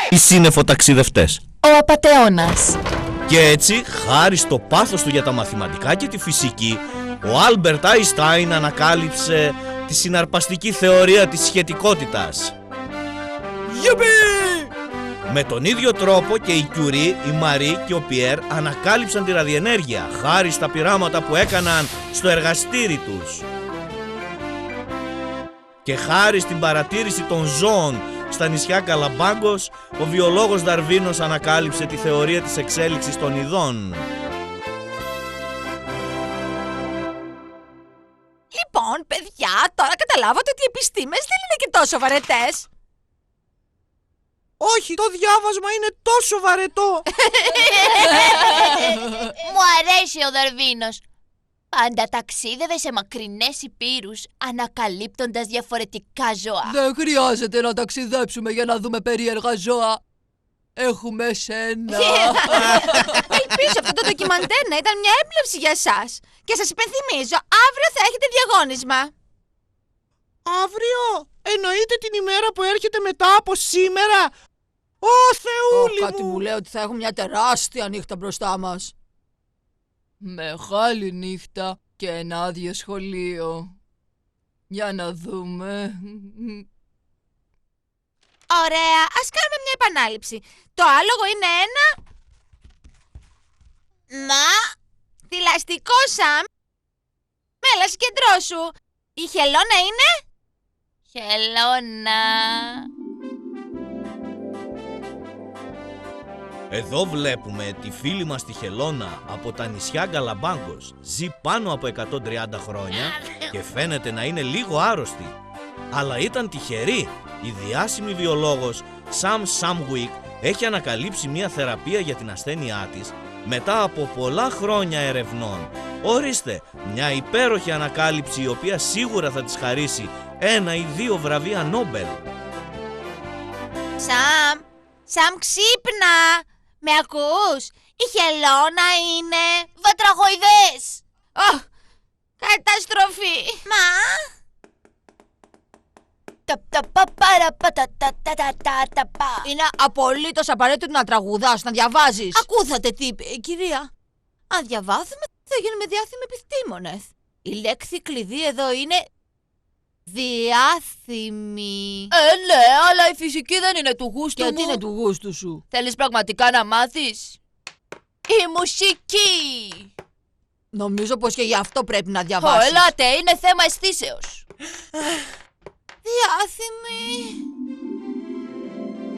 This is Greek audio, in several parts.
Οι σύννεφο-ταξιδευτές. Ο απατεώνας. Και έτσι, χάρη στο πάθος του για τα μαθηματικά και τη φυσική, ο Άλμπερτ Άινστάιν ανακάλυψε τη συναρπαστική θεωρία της σχετικότητας. Γιουπι! Με τον ίδιο τρόπο και η Κιουρί, η Μαρί και ο Πιέρ ανακάλυψαν τη ραδιενέργεια χάρη στα πειράματα που έκαναν στο εργαστήρι τους. Και χάρη στην παρατήρηση των ζώων στα νησιά Γκαλαπάγκος, ο βιολόγος Δαρβίνος ανακάλυψε τη θεωρία της εξέλιξης των ειδών. Λοιπόν, παιδιά, τώρα καταλάβατε ότι οι επιστήμες δεν είναι και τόσο βαρετές. Όχι, το διάβασμα είναι τόσο βαρετό. Μου αρέσει ο Δαρβίνος. Πάντα ταξίδευε σε μακρινές υπήρους, ανακαλύπτοντας διαφορετικά ζώα. Δεν χρειάζεται να ταξιδέψουμε για να δούμε περίεργα ζώα. Έχουμε σένα. Ελπίζω αυτό το ντοκιμαντέρ να ήταν μια έμπνευση για εσάς. Και σας υπενθυμίζω, αύριο θα έχετε διαγώνισμα. Αύριο? Εννοείται την ημέρα που έρχεται μετά από σήμερα? Ω Θεούλη μου! Κάτι μου λέει ότι θα έχουμε μια τεράστια νύχτα μπροστά μας. Μεγάλη νύχτα και ένα άδειο σχολείο. Για να δούμε. Ωραία, ας κάνουμε μια επανάληψη. Το άλογο είναι ένα... Μα... θηλαστικό, Σαμ. Μέλα, συγκεντρώσου. Η χελώνα είναι... χελώνα. Εδώ βλέπουμε τη φίλη μας τη Χελώνα από τα νησιά Γκαλαπάγκος. Ζει πάνω από 130 χρόνια και φαίνεται να είναι λίγο άρρωστη. Αλλά ήταν τυχερή. Η διάσημη βιολόγος Σαμ Σάμουικ έχει ανακαλύψει μια θεραπεία για την ασθένειά της μετά από πολλά χρόνια ερευνών. Ορίστε, μια υπέροχη ανακάλυψη η οποία σίγουρα θα της χαρίσει 1 ή 2 βραβεία Νόμπελ. Σαμ, ξύπνα! Με ακούς? Η χελώνα είναι... βατραχοειδές! Καταστροφή! Μα... Είναι απολύτως απαραίτητο να τραγουδάς, να διαβάζεις. Ακούσατε τι είπε η κυρία. Αν διαβάθουμε θα γίνουμε διάθυμοι επιστήμονες. Η λέξη κλειδί εδώ είναι... διάθυμη. Ναι, αλλά η φυσική δεν είναι του γούστου μου. Γιατί είναι του γούστου σου? Θέλεις πραγματικά να μάθεις? η μουσική! Νομίζω πως και γι' αυτό πρέπει να διαβάσεις. Ελάτε, είναι θέμα αισθήσεως. Διάθυμη.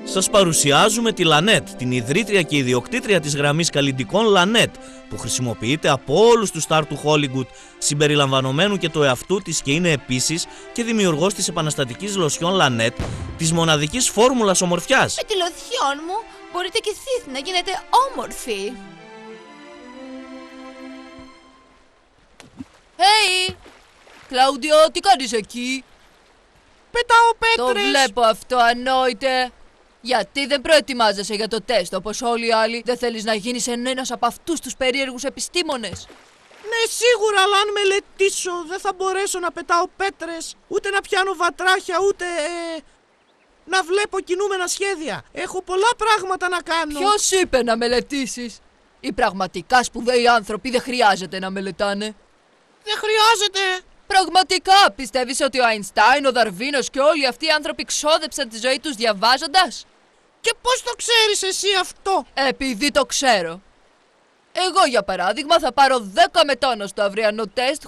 Σας παρουσιάζουμε τη Λανέτ, την ιδρύτρια και ιδιοκτήτρια της γραμμής καλλυντικών Λανέτ, που χρησιμοποιείται από όλους τους στάρ του Χόλιγουτ, συμπεριλαμβανομένου και του εαυτού της, και είναι επίσης και δημιουργός της επαναστατικής λοσιόν Λανέτ, της μοναδικής φόρμουλας ομορφιάς. Με τη λοσιόν μου μπορείτε κι εσείς να γίνετε όμορφοι. Hey! Κλάουντιο, τι κάνεις εκεί? Πετάω πέτρες! Το βλέπω αυτό, ανόητε. Γιατί δεν προετοιμάζεσαι για το τεστ όπως όλοι οι άλλοι? Δεν θέλεις να γίνεις ένας από αυτούς τους περίεργους επιστήμονες? Ναι, σίγουρα, αλλά αν μελετήσω δεν θα μπορέσω να πετάω πέτρες, ούτε να πιάνω βατράχια, ούτε να βλέπω κινούμενα σχέδια. Έχω πολλά πράγματα να κάνω. Ποιος είπε να μελετήσεις? Οι πραγματικά σπουδαίοι άνθρωποι δεν χρειάζεται να μελετάνε. Δεν χρειάζεται. Πραγματικά πιστεύεις ότι ο Αϊνστάιν, ο Δαρβίνος και όλοι αυτοί οι άνθρωποι ξόδεψαν τη ζωή τους διαβάζοντας? Και πώς το ξέρεις εσύ αυτό? Επειδή το ξέρω. Εγώ, για παράδειγμα, θα πάρω 10 με τόνο στο αυριανό τεστ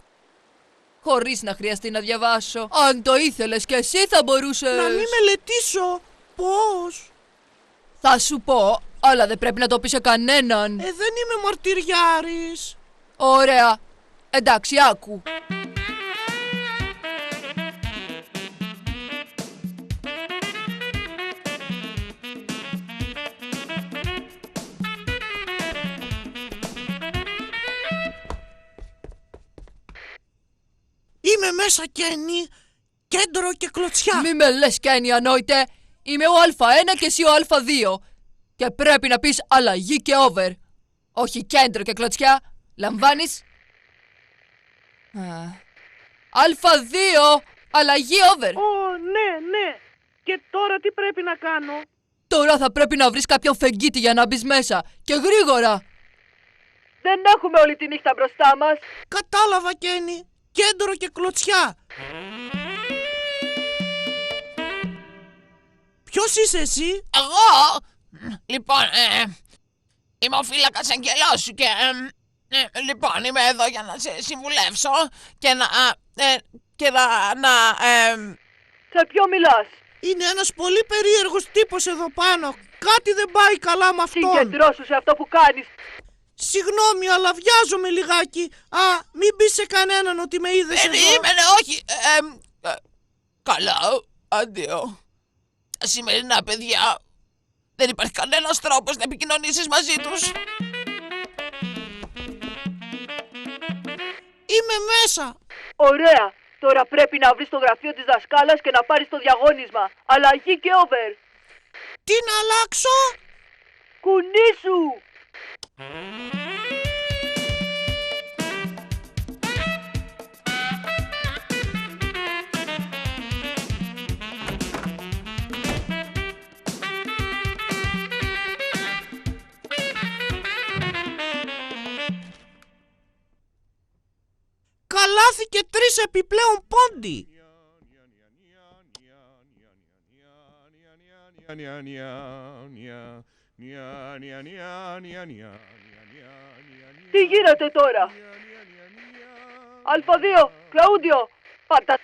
χωρίς να χρειαστεί να διαβάσω. Αν το ήθελες κι εσύ θα μπορούσες... Να μην μελετήσω. Πώς? Θα σου πω, αλλά δεν πρέπει να το πεις σε κανέναν. Δεν είμαι μαρτυριάρης. Ωραία. Εντάξει, άκου. Είμαι μέσα, Κένι. Κέντρο και κλωτσιά. Μη με λες, Κένι, ανόητε. Είμαι ο Α1 και εσύ ο Α2. Και πρέπει να πεις αλλαγή και over. Όχι κέντρο και κλωτσιά. Λαμβάνεις? Α2, αλλαγή over. Ναι. Και τώρα τι πρέπει να κάνω? Τώρα θα πρέπει να βρεις κάποιον φεγγίτη για να μπεις μέσα. Και γρήγορα. Δεν έχουμε όλη τη νύχτα μπροστά μας. Κατάλαβα, Κένι. Κέντρο και κλωτσιά. Ποιος είσαι εσύ? Εγώ, λοιπόν, είμαι ο φύλακας αγγελός σου και, λοιπόν, είμαι εδώ για να σε συμβουλεύσω και Σε ποιο μιλάς? Είναι ένας πολύ περίεργος τύπος εδώ πάνω. Κάτι δεν πάει καλά με αυτόν. Συγκεντρώσου σε αυτό που κάνεις. Συγγνώμη, αλλά βιάζομαι λιγάκι. Μην πεις σε κανέναν ότι με είδες εδώ. περίμενε, όχι, καλά, αντίο. Τα σημερινά παιδιά, δεν υπάρχει κανένας τρόπος να επικοινωνήσεις μαζί τους. Είμαι μέσα. Ωραία. Τώρα πρέπει να βρεις το γραφείο της δασκάλας και να πάρεις το διαγώνισμα. Αλλαγή και over. Τι να αλλάξω? Κουνήσου. Καλάθι και 3 επιπλέον πόντι. Τι γίνεται τώρα? Α2, Κλαούντιο, πάρτα.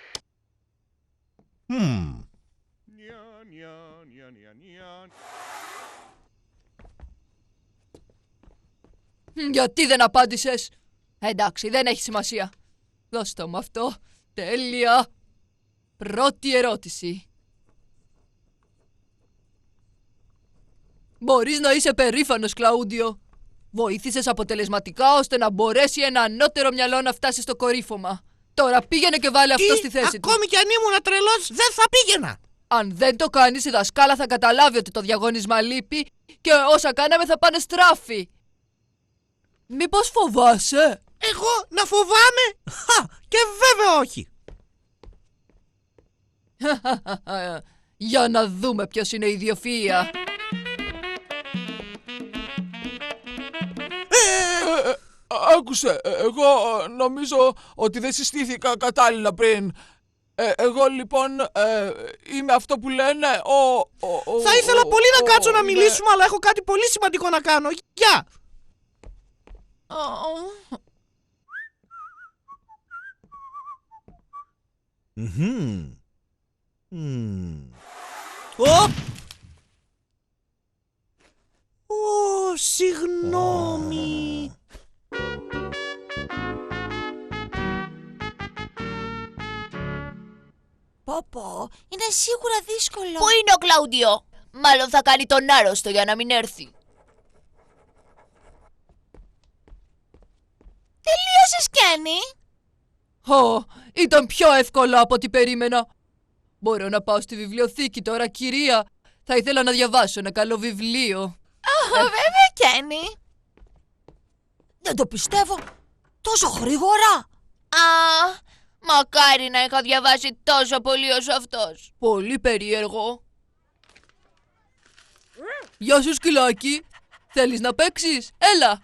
Γιατί δεν απάντησες? Εντάξει, δεν έχει σημασία. Δώσ' το μου αυτό. Τέλεια. Πρώτη ερώτηση. Μπορείς να είσαι περήφανος, Κλαούντιο. Βοήθησες αποτελεσματικά ώστε να μπορέσει ένα ανώτερο μυαλό να φτάσει στο κορύφωμα. Τώρα πήγαινε και βάλε αυτό στη θέση του. Ακόμη κι αν ήμουν τρελός δεν θα πήγαινα. Αν δεν το κάνεις, η δασκάλα θα καταλάβει ότι το διαγώνισμα λείπει και όσα κάναμε θα πάνε στράφη. Μήπως φοβάσαι? Εγώ να φοβάμαι? Και βέβαια όχι. Για να δούμε ποιος είναι η ιδιοφυΐα. Άκουσε, εγώ νομίζω ότι δεν συστήθηκα κατάλληλα πριν. Εγώ λοιπόν είμαι αυτό που λένε Θα ήθελα πολύ να κάτσω να μιλήσουμε, αλλά έχω κάτι πολύ σημαντικό να κάνω. Γεια! Συγγνώμη. Πω, είναι σίγουρα δύσκολο. Πού είναι ο Κλαούντιο? Μάλλον θα κάνει τον άρρωστο για να μην έρθει. Τελείωσες, Κένι? Ήταν πιο εύκολο από ό,τι περίμενα. Μπορώ να πάω στη βιβλιοθήκη τώρα, κυρία? Θα ήθελα να διαβάσω ένα καλό βιβλίο. Βέβαια, Κένι. Δεν το πιστεύω. Τόσο γρήγορα. Μακάρι να είχα διαβάσει τόσο πολύ όσο αυτός. Πολύ περίεργο. Γεια σου, σκυλάκι. Θέλεις να παίξεις? Έλα.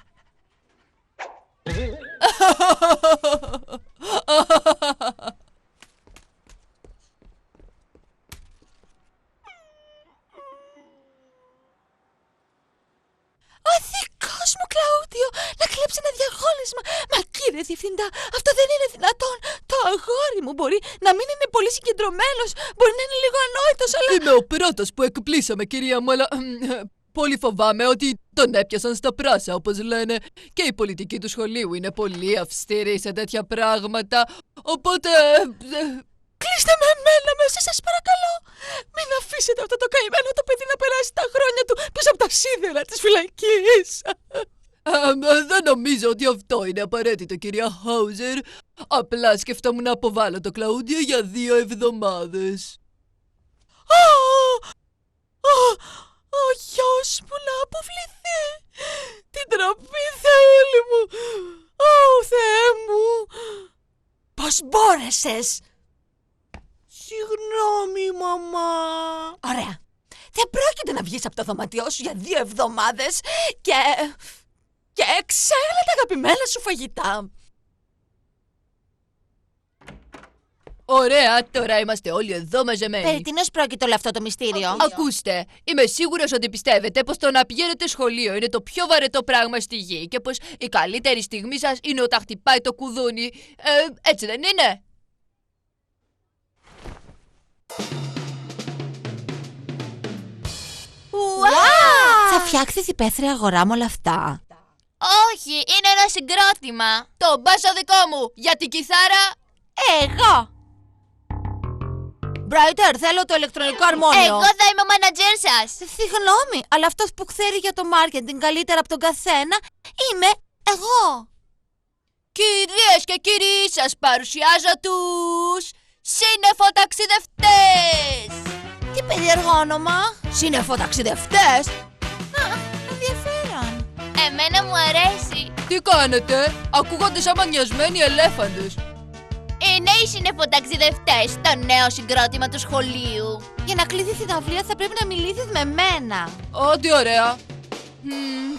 Κύριε Διευθυντά, αυτό δεν είναι δυνατόν. Το αγόρι μου μπορεί να μην είναι πολύ συγκεντρωμένος, μπορεί να είναι λίγο ανόητος, αλλά... Είμαι ο πρώτος που εκπλήσαμε, κυρία μου, αλλά πολύ φοβάμαι ότι τον έπιασαν στα πράσα, όπως λένε. Και η πολιτική του σχολείου είναι πολύ αυστηρή σε τέτοια πράγματα. Οπότε... Κλείστε με εμένα μέσα, σας παρακαλώ. Μην αφήσετε αυτό το καημένο το παιδί να περάσει τα χρόνια του πίσω από τα σίδερα της φυλακής. Δεν νομίζω ότι αυτό είναι απαραίτητο, κυρία Χάουζερ. Απλά σκεφτόμουν να αποβάλω το Κλαούντιο για 2 εβδομάδες. Ο γιος μου να αποβληθεί. Την τροπή, Θεούλη μου. Θεέ μου. Πώς μπόρεσες? Συγγνώμη, μαμά. Ωραία. Δεν πρόκειται να βγεις από το δωμάτιό σου για 2 εβδομάδες και εξέλα τα αγαπημένα σου φαγητά. Ωραία, τώρα είμαστε όλοι εδώ μαζεμένοι. Περί τίνος πρόκειται όλο αυτό το μυστήριο? Ακούστε, είμαι σίγουρος ότι πιστεύετε πως το να πηγαίνετε σχολείο είναι το πιο βαρετό πράγμα στη γη και πως η καλύτερη στιγμή σας είναι όταν χτυπάει το κουδούνι. Έτσι δεν είναι? Θα φτιάξεις υπαίθρια αγορά με όλα αυτά? Όχι, είναι ένα συγκρότημα. Το μπάσο δικό μου, για την κιθάρα. Εγώ! Μπράιτερ, θέλω το ηλεκτρονικό αρμόνιο. Εγώ θα είμαι ο μάνατζερ σας. Συγγνώμη, αλλά αυτός που ξέρει για το μάρκετινγκ καλύτερα από τον καθένα είμαι εγώ. Κυρίες και κύριοι, σας παρουσιάζω τους σύννεφο-ταξιδευτές. Τι περίεργο όνομα. Σύννεφο-ταξιδευτές. Ενδιαφέρον. Εμένα μου αρέσει. Τι κάνετε? Ακούγονται σαν μανιασμένοι ελέφαντες. Είναι οι συννεφοταξιδευτές, το νέο συγκρότημα του σχολείου. Για να κλείθει την αυλία θα πρέπει να μιλήσεις με μένα. Τι ωραία.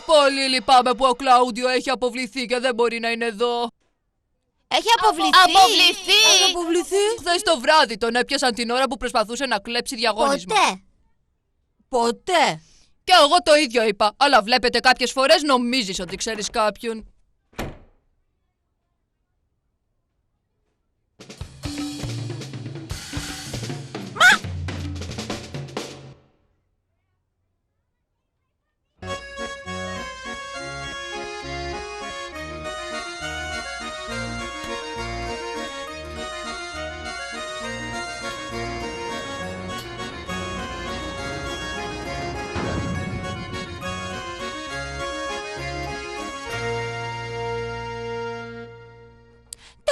Πολύ λυπάμαι που ο Κλάουντιο έχει αποβληθεί και δεν μπορεί να είναι εδώ. Έχει αποβληθεί. Αποβληθεί. Αποβληθεί. Χθες το βράδυ τον έπιασαν την ώρα που προσπαθούσε να κλέψει διαγώνισμα. Ποτέ. Και εγώ το ίδιο είπα, αλλά βλέπετε κάποιες φορές νομίζεις ότι ξέρεις κάποιον.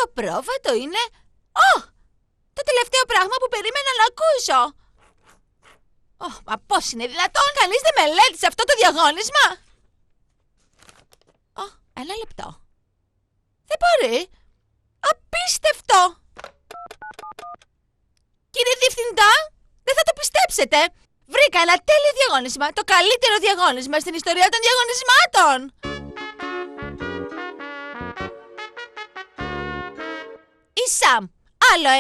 Το πρόβατο είναι... Το τελευταίο πράγμα που περίμενα να ακούσω. Μα πώς είναι δυνατόν, κανείς δεν μελέτησε αυτό το διαγώνισμα? Ένα λεπτό. Δεν μπορεί. Απίστευτο. Κύριε Διευθυντά, δεν θα το πιστέψετε. Βρήκα ένα τέλειο διαγώνισμα. Το καλύτερο διαγώνισμα στην ιστορία των διαγωνισμάτων. Η Σαμ, άλλο 1-2.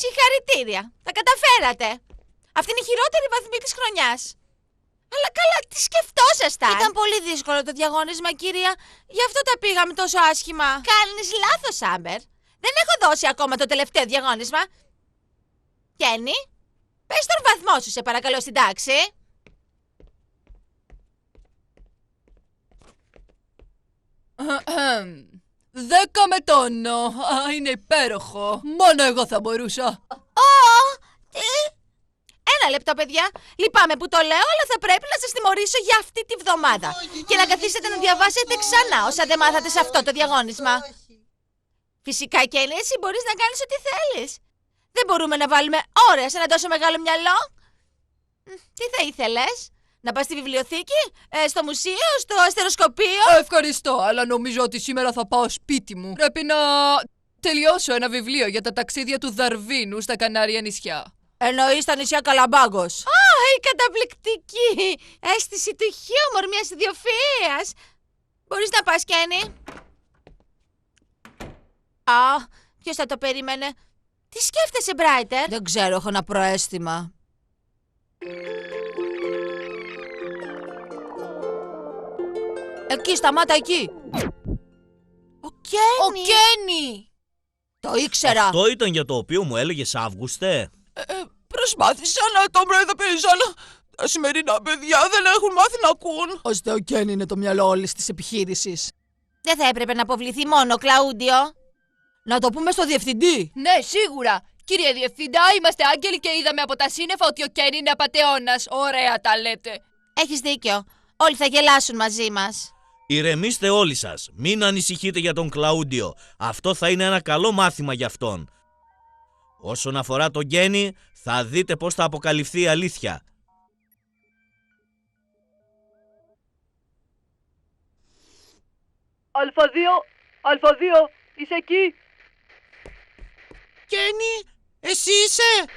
Συγχαρητήρια, τα καταφέρατε. Αυτή είναι η χειρότερη βαθμή της χρονιάς. Αλλά καλά, τι σκεφτόσασταν? Ήταν πολύ δύσκολο το διαγώνισμα, κυρία. Γι' αυτό τα πήγαμε τόσο άσχημα. Κάνεις λάθος, Άμπερ. Δεν έχω δώσει ακόμα το τελευταίο διαγώνισμα. Κένι, πες τον βαθμό σου, σε παρακαλώ, στην τάξη. 10 με τόνο. Είναι υπέροχο. Μόνο εγώ θα μπορούσα. Τι? Ένα λεπτό, παιδιά. Λυπάμαι που το λέω, αλλά θα πρέπει να σας τιμωρήσω για αυτή τη βδομάδα. Και να καθίσετε να διαβάσετε ξανά όσα δεν μάθατε σε αυτό το διαγώνισμα. Φυσικά και εσύ μπορείς να κάνεις ό,τι θέλεις. Δεν μπορούμε να βάλουμε ώρες σε ένα τόσο μεγάλο μυαλό. Τι θα ήθελες? Να πας στη βιβλιοθήκη, στο μουσείο, στο αστεροσκοπείο? Ευχαριστώ, αλλά νομίζω ότι σήμερα θα πάω σπίτι μου. Πρέπει να τελειώσω ένα βιβλίο για τα ταξίδια του Δαρβίνου στα Κανάρια νησιά. Εννοείς τα νησιά Καλαμπάγκος? Η καταπληκτική αίσθηση του χιούμορ μιας ιδιοφυΐας. Μπορείς να πας, Κένι? Ποιος θα το περίμενε? Τι σκέφτεσαι, Μπράιτερ? Δεν ξέρω, έχω ένα προαίσθημα. Εκεί, σταμάτα εκεί. Ο Κένι. Ο Κένι. Το ήξερα. Αυτό ήταν για το οποίο μου έλεγες, Αύγουστε. Προσπάθησα να τον προειδοποιήσω, αλλά τα σημερινά παιδιά δεν έχουν μάθει να ακούν. Ώστε ο Κένι είναι το μυαλό όλης της επιχείρησης. Δεν θα έπρεπε να αποβληθεί μόνο ο Κλαούντιο. Να το πούμε στο διευθυντή. Ναι, σίγουρα. Κύριε Διευθύντα, είμαστε άγγελοι και είδαμε από τα σύννεφα ότι ο Κένι είναι απατεώνας. Ωραία τα λέτε. Έχεις δίκιο. Όλοι θα γελάσουν μαζί μας. Ηρεμήστε όλοι σας. Μην ανησυχείτε για τον Κλαούντιο. Αυτό θα είναι ένα καλό μάθημα για αυτόν. Όσον αφορά τον Κένι, θα δείτε πώς θα αποκαλυφθεί η αλήθεια. Α2, είσαι εκεί. Κένι, εσύ είσαι?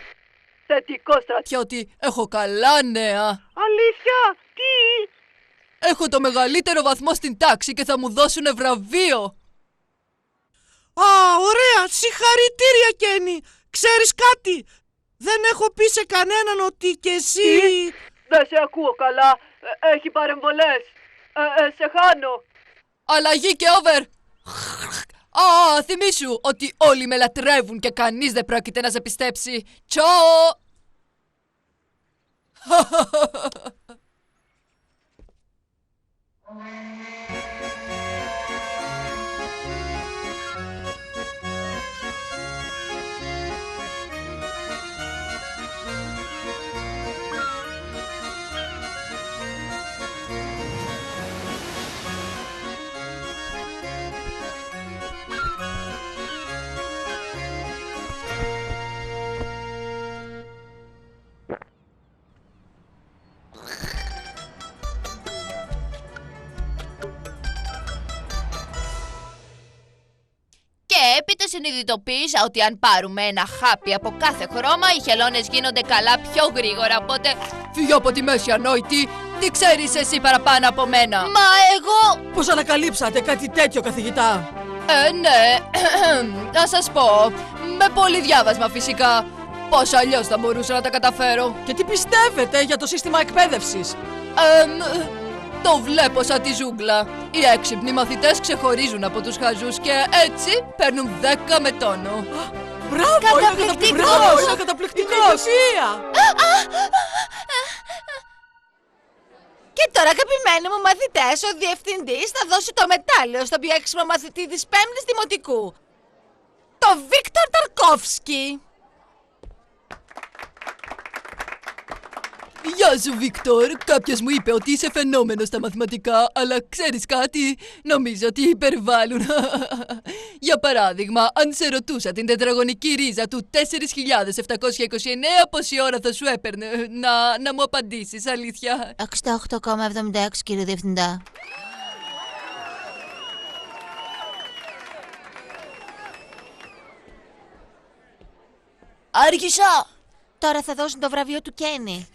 Θετικό στρατιώτη, έχω καλά νέα. Αλήθεια, τι? Έχω το μεγαλύτερο βαθμό στην τάξη και θα μου δώσουν βραβείο. Α, ωραία, συγχαρητήρια Κένι. Ξέρεις κάτι? Δεν έχω πει σε κανέναν ότι κι εσύ... Δεν σε ακούω καλά. Έχει παρεμβολές. Σε χάνω. Αλλαγή και over. Α, θυμήσου ότι όλοι με λατρεύουν και κανείς δεν πρόκειται να σε πιστέψει. Τσάω. Και έπειτα συνειδητοποίησα ότι αν πάρουμε ένα χάπι από κάθε χρώμα, οι χελώνες γίνονται καλά πιο γρήγορα, οπότε... Φύγε από τη μέση, ανόητη. Τι ξέρεις εσύ παραπάνω από μένα? Μα εγώ... Πώς ανακαλύψατε κάτι τέτοιο, καθηγητά? Ναι. Να σας πω. Με πολύ διάβασμα φυσικά. Πώς αλλιώς θα μπορούσα να τα καταφέρω? Και τι πιστεύετε για το σύστημα εκπαίδευσης? Το βλέπω σαν τη ζούγκλα. Οι έξυπνοι μαθητές ξεχωρίζουν από τους χαζούς και έτσι παίρνουν 10 με τόνο. Μπράβο, Καταπληκτικός! είναι καταπληκτικός! Και τώρα, αγαπημένοι μου μαθητές, ο διευθυντής θα δώσει το μετάλλιο στον πιο έξυπνο μαθητή της 5ης Δημοτικού. Το Βίκτορ Ταρκόφσκι. Γεια σου, Βίκτορ. Κάποιος μου είπε ότι είσαι φαινόμενο στα μαθηματικά, αλλά ξέρεις κάτι? Νομίζω ότι υπερβάλλουν. Για παράδειγμα, αν σε ρωτούσα την τετραγωνική ρίζα του 4.729, πόση ώρα θα σου έπαιρνε να μου απαντήσεις, αλήθεια? 68,76, κύριε Διευθυντά. Άργησα! Τώρα θα δώσουν το βραβείο του Κένι.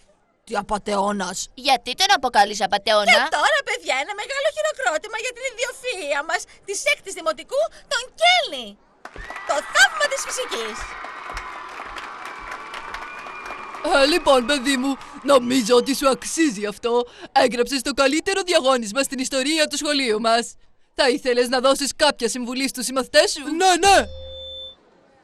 Τι απατεώνας! Γιατί τον αποκαλείς απατεώνα? Και τώρα, παιδιά, ένα μεγάλο χειροκρότημα για την ιδιοφυΐα μας της 6ης Δημοτικού, τον Κένι. Το θαύμα της φυσικής. Λοιπόν, παιδί μου, νομίζω ότι σου αξίζει αυτό. Έγραψες το καλύτερο διαγώνισμα στην ιστορία του σχολείου μας. Θα ήθελες να δώσεις κάποια συμβουλή στους συμμαθητές σου? Ναι.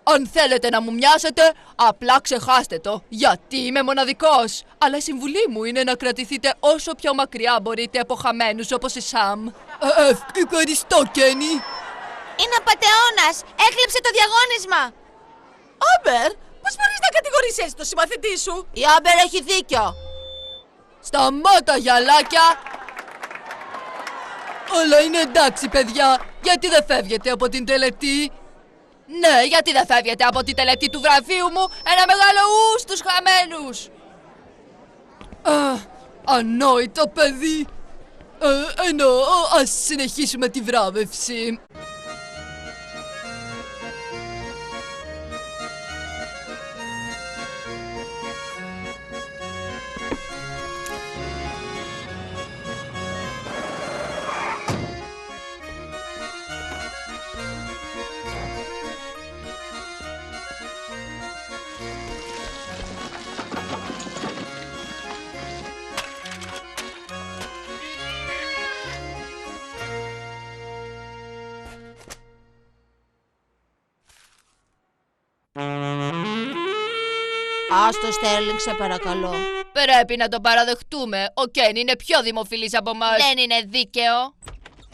Αν θέλετε να μου μοιάσετε, απλά ξεχάστε το, γιατί είμαι μοναδικός. Αλλά η συμβουλή μου είναι να κρατηθείτε όσο πιο μακριά μπορείτε από χαμένους όπως η Σαμ. Ευχαριστώ, Κένι. Είναι απατεώνας. Έκλεψε το διαγώνισμα. Άμπερ, πώς μπορείς να κατηγορείς έτσι το συμμαθητή σου? Η Άμπερ έχει δίκιο. Σταμάτα, γυαλάκια. Όλα είναι εντάξει, παιδιά. Γιατί δεν φεύγετε από την τελετή? Ναι, γιατί δεν φεύγετε από την τελετή του βραβείου μου? Ένα μεγάλο ου στους χαμένους. Ανόητο παιδί. Εννοώ, ας συνεχίσουμε τη βράβευση. Άστο, Στέρλινγκ, σε παρακαλώ. Πρέπει να το παραδεχτούμε. Ο Κέν είναι πιο δημοφιλής από μας. Δεν είναι δίκαιο.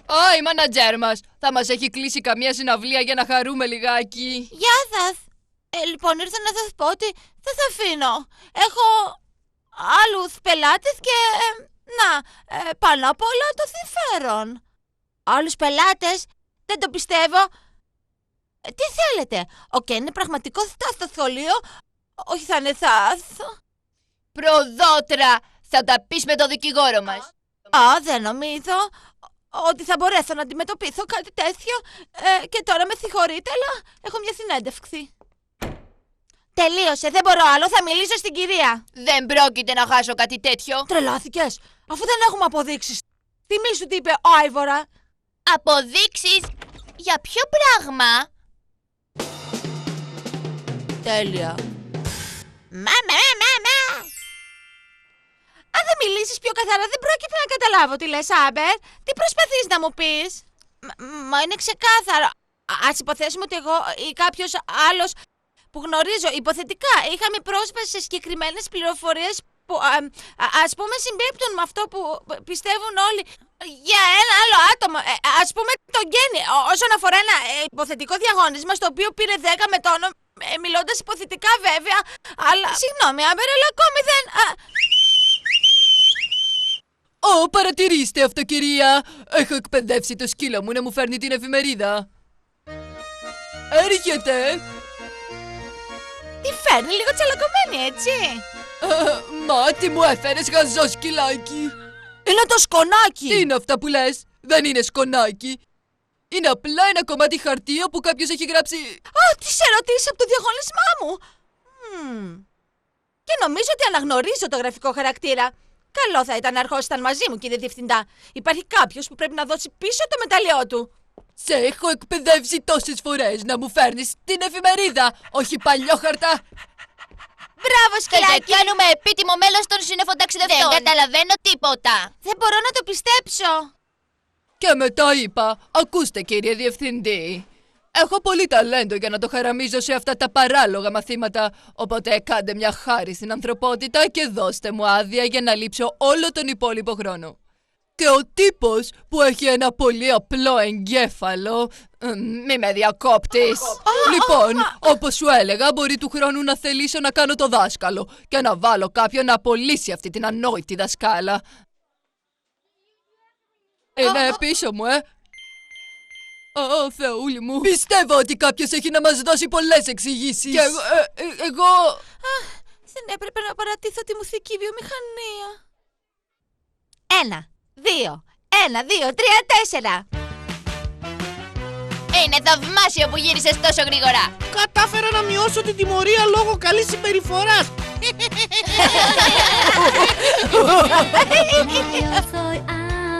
Α, η μάνατζέρ μας. Θα μας έχει κλείσει καμία συναυλία για να χαρούμε λιγάκι. Γεια σας. Λοιπόν, ήρθα να σας πω ότι δεν θα αφήνω. Έχω άλλους πελάτες και, πάνω απ' όλα το συμφέρον. Άλλους πελάτες? Δεν το πιστεύω. Τι θέλετε? Ο Κέν είναι πραγματικό στάς στο σχολείο? Όχι, θα είναι σας. Προδότρα! Θα τα πεις με το δικηγόρο μας. Δεν νομίζω ότι θα μπορέσω να αντιμετωπίσω κάτι τέτοιο. Και τώρα με συγχωρείτε, αλλά έχω μια συνέντευξη. Τελείωσε, δεν μπορώ άλλο, θα μιλήσω στην κυρία. Δεν πρόκειται να χάσω κάτι τέτοιο. Τρελάθηκες, αφού δεν έχουμε αποδείξεις. Θυμήσου τι είπε ο Άιβορα. Αποδείξεις? Για ποιο πράγμα? Τέλεια. Μάμα. Αν δεν μιλήσεις πιο καθαρά δεν πρόκειται να καταλάβω τι λες, Άμπερ. Τι προσπαθείς να μου πεις? Μα είναι ξεκάθαρο. Ας υποθέσουμε ότι εγώ ή κάποιος άλλος που γνωρίζω υποθετικά είχαμε πρόσβαση σε συγκεκριμένες πληροφορίες που ας πούμε συμπίπτουν με αυτό που πιστεύουν όλοι για ένα άλλο άτομο. Ας πούμε τον Γκένι, όσον αφορά ένα υποθετικό διαγώνισμα στο οποίο πήρε 10 με τόνο, μιλώντας υποθετικά βέβαια, αλλά συγγνώμη Άμπερ, αλλά ακόμη δεν... Παρατηρήστε αυτό, κυρία. Έχω εκπαιδεύσει το σκύλο μου να μου φέρνει την εφημερίδα. Έρχεται. Τι φέρνει, λίγο τσαλακωμένη, έτσι? Μα τι μου έφερες, χαζό σκυλάκι? Είναι το σκονάκι. Τι είναι αυτά που λες? Δεν είναι σκονάκι. Είναι απλά ένα κομμάτι χαρτί όπου κάποιος έχει γράψει... Τις ερωτήσεις από το διαγωνισμά μου. Και νομίζω ότι αναγνωρίζω το γραφικό χαρακτήρα. Καλό θα ήταν να ερχόσασταν μαζί μου, κύριε Διευθυντά. Υπάρχει κάποιος που πρέπει να δώσει πίσω το μετάλλιό του. Σε έχω εκπαιδεύσει τόσες φορές να μου φέρνεις την εφημερίδα, όχι παλιόχαρτα. Μπράβο, Θα σκυλάκι. σε κάνουμε επίτιμο μέλος των σύννεφων ταξιδευτών. Δεν καταλαβαίνω τίποτα. Δεν μπορώ να το πιστέψω. Και μετά είπα, ακούστε κύριε Διευθυντή, έχω πολύ ταλέντο για να το χαραμίζω σε αυτά τα παράλογα μαθήματα, οπότε κάντε μια χάρη στην ανθρωπότητα και δώστε μου άδεια για να λείψω όλο τον υπόλοιπο χρόνο. Και ο τύπος που έχει ένα πολύ απλό εγκέφαλο... Μη με διακόπτεις. Λοιπόν, όπως σου έλεγα, μπορεί του χρόνου να θελήσω να κάνω το δάσκαλο και να βάλω κάποιον να απολύσει αυτή την ανόητη δασκάλα. Είναι πίσω μου, Θεούλη μου. Πιστεύω ότι κάποιος έχει να μας δώσει πολλές εξηγήσεις. Και εγώ... Δεν έπρεπε να παρατήθω τη μουσική βιομηχανία. 1, 2, 3, 4. Είναι θαυμάσιο που γύρισες τόσο γρήγορα. Κατάφερα να μειώσω την τιμωρία λόγω καλής συμπεριφοράς. Yo soy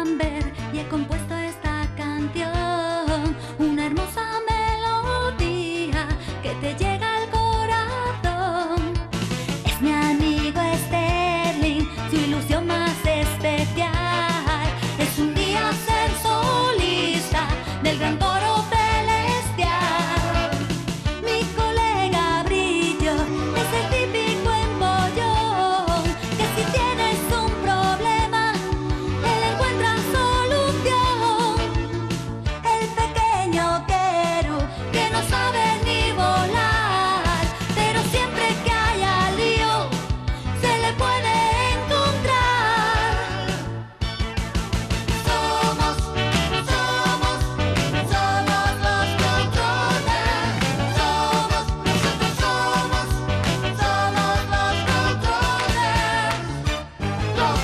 Amber y he compuesto esta canción, una hermosa melodía que te llega al corazón. Es mi amigo Sterling, su ilusión más especial. Es un día ser solista del gran coro celestial. Mi colega Brillo es el típico empollón que si tienes un problema él encuentra solución. El pequeño Keru que no sabe ni volar, pero siempre que haya lío se le puede encontrar. Somos los controles. Nosotros somos los controles. Los